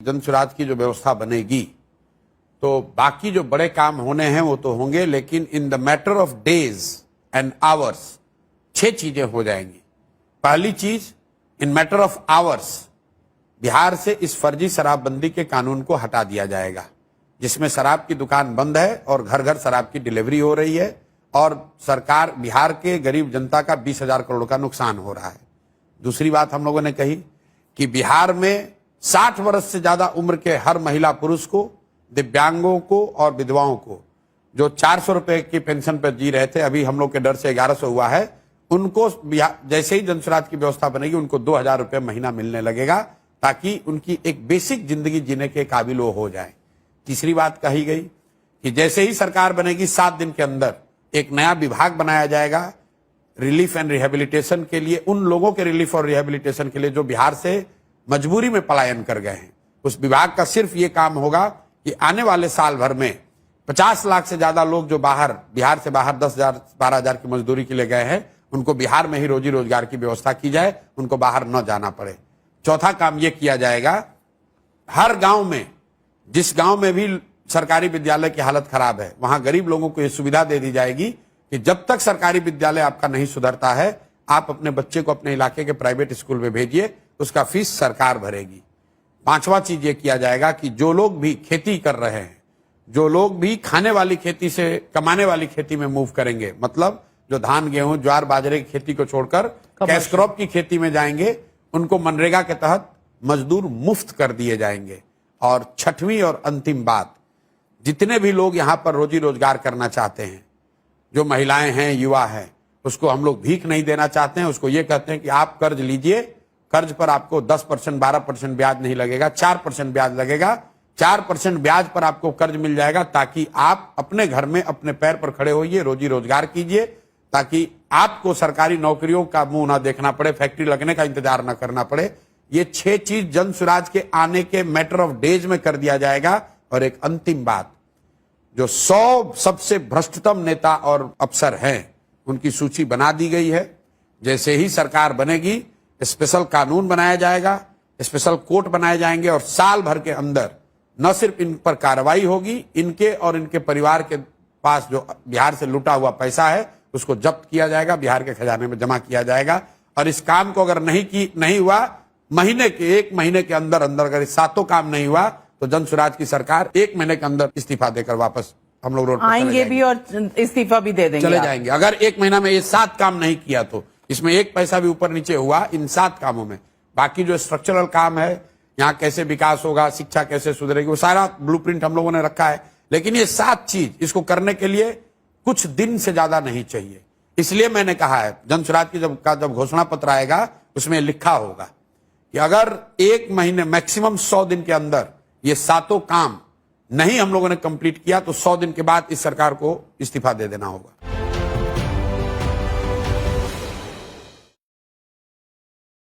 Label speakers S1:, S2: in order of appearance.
S1: जनसुराज की जो व्यवस्था बनेगी तो बाकी जो बड़े काम होने हैं वो तो होंगे, लेकिन in the matter of days and hours 6 चीजें हो जाएंगी। पहली चीज, इन मैटर ऑफ आवर्स बिहार से इस फर्जी शराबबंदी के कानून को हटा दिया जाएगा, जिसमें शराब की दुकान बंद है और घर घर शराब की डिलीवरी हो रही है और सरकार बिहार के गरीब जनता का 20,000 करोड़ का नुकसान हो रहा है। दूसरी बात हम लोगों ने कही कि बिहार में 60 वर्ष से ज्यादा उम्र के हर महिला पुरुष को, दिव्यांगों को और विधवाओं को जो 400 रुपए की पेंशन पर जी रहे थे, अभी हम लोग के डर से 1100 हुआ है, उनको जैसे ही जनसुराज की व्यवस्था बनेगी उनको 2,000 रुपये महीना मिलने लगेगा, ताकि उनकी एक बेसिक जिंदगी जीने के काबिल वो हो जाए। तीसरी बात कही गई कि जैसे ही सरकार बनेगी 7 दिन के अंदर एक नया विभाग बनाया जाएगा रिलीफ एंड रिहेबिलिटेशन के लिए, उन लोगों के रिलीफ और रिहेबिलिटेशन के लिए जो बिहार से मजबूरी में पलायन कर गए हैं। उस विभाग का सिर्फ ये काम होगा कि आने वाले साल भर में 50 लाख से ज्यादा लोग जो बिहार से बाहर 10,000 12,000 की मजदूरी के लिए गए हैं, उनको बिहार में ही रोजी रोजगार की व्यवस्था की जाए, उनको बाहर न जाना पड़े। चौथा काम यह किया जाएगा, हर गांव में, जिस गांव में भी सरकारी विद्यालय की हालत खराब है, वहां गरीब लोगों को यह सुविधा दे दी जाएगी कि जब तक सरकारी विद्यालय आपका नहीं सुधरता है, आप अपने बच्चे को अपने इलाके के प्राइवेट स्कूल में भेजिए, उसका फीस सरकार भरेगी। पांचवा चीज ये किया जाएगा कि जो लोग भी खेती कर रहे हैं, जो लोग भी खाने वाली खेती से कमाने वाली खेती में मूव करेंगे, मतलब जो धान गेहूं ज्वार बाजरे की खेती को छोड़कर कैश क्रॉप की खेती में जाएंगे, उनको मनरेगा के तहत मजदूर मुफ्त कर दिए जाएंगे। और छठवीं और अंतिम बात, जितने भी लोग यहाँ पर रोजी रोजगार करना चाहते हैं, जो महिलाएं हैं, युवा हैं, उसको हम लोग भीख नहीं देना चाहते हैं। उसको ये कहते हैं कि आप कर्ज लीजिए, कर्ज पर आपको 10% 12% ब्याज नहीं लगेगा, 4% ब्याज लगेगा। 4% ब्याज पर आपको कर्ज मिल जाएगा, ताकि आप अपने घर में अपने पैर पर खड़े होइए, रोजी रोजगार कीजिए, ताकि आपको सरकारी नौकरियों का मुंह ना देखना पड़े, फैक्ट्री लगने का इंतजार ना करना पड़े। ये 6 चीज जनसुराज के आने के मैटर ऑफ डेज में कर दिया जाएगा। और एक अंतिम बात, जो 100 सबसे भ्रष्टतम नेता और अफसर हैं, उनकी सूची बना दी गई है। जैसे ही सरकार बनेगी स्पेशल कानून बनाया जाएगा, स्पेशल कोर्ट बनाए जाएंगे और साल भर के अंदर न सिर्फ इन पर कार्रवाई होगी, इनके और इनके परिवार के पास जो बिहार से लूटा हुआ पैसा है उसको जब्त किया जाएगा, बिहार के खजाने में जमा किया जाएगा। और इस काम को अगर नहीं हुआ, एक महीने के अंदर अगर 7 काम नहीं हुआ, तो जनसुराज की सरकार 1 महीने के अंदर इस्तीफा देकर वापस हम लोग रोड पर
S2: आएंगे भी और इस्तीफा भी दे देंगे,
S1: चले जाएंगे। अगर 1 महीना में ये 7 काम नहीं किया तो इसमें 1 पैसा भी ऊपर नीचे हुआ इन 7 कामों में, बाकी जो स्ट्रक्चरल काम है, यहाँ कैसे विकास होगा, शिक्षा कैसे सुधरेगी, वो सारा ब्लूप्रिंट हम लोगों ने रखा है। लेकिन ये 7 चीज, इसको करने के लिए कुछ दिन से ज्यादा नहीं चाहिए। इसलिए मैंने कहा है, जनसुराज की जब घोषणा पत्र आएगा उसमें लिखा होगा कि अगर 1 महीने मैक्सिमम 100 दिन के अंदर ये 7 काम नहीं हम लोगों ने कंप्लीट किया, तो 100 दिन के बाद इस सरकार को इस्तीफा दे देना होगा।